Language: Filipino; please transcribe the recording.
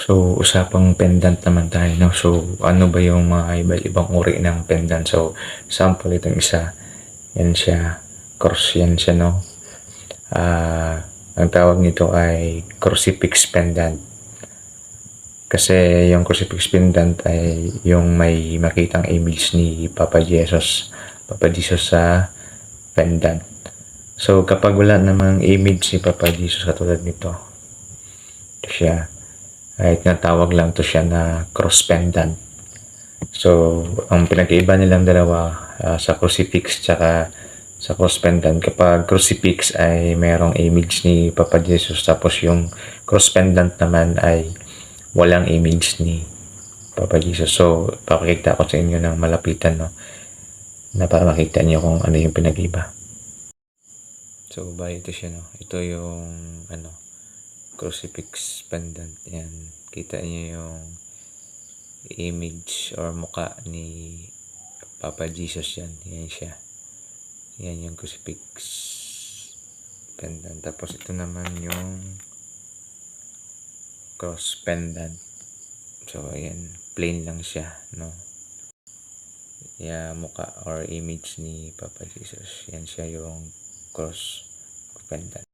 So, usapang pendant naman tayo, no? So, ano ba yung mga iba-ibang uri ng pendant? So, sample itong isa. Yan siya. Cross yan siya, no? Ang tawag nito ay crucifix pendant. Kasi yung crucifix pendant ay yung may makitang image ni Papa Jesus. Papa Jesus sa pendant. So, kapag wala namang image ni Papa Jesus katulad nito, ito siya. Ay tinatawag lang to siya na cross pendant. So, ang pinag-iiba nilang dalawa sa crucifix tsaka sa cross pendant, kapag crucifix ay merong image ni Papa Jesus, tapos yung cross pendant naman ay walang image ni Papa Jesus. So, papakita ko sa inyo ng malapitan, no? Na para makita niyo kung ano yung pinag-iba. So, ito siya, no? Ito yung crucifix pendant. Yan. Kita niyo yung image or muka ni Papa Jesus yan. Yan siya. Yan yung crucifix pendant. Tapos ito naman yung cross pendant. So, ayan. Plain lang siya, no? Yan, muka or image ni Papa Jesus. Yan siya yung cross pendant.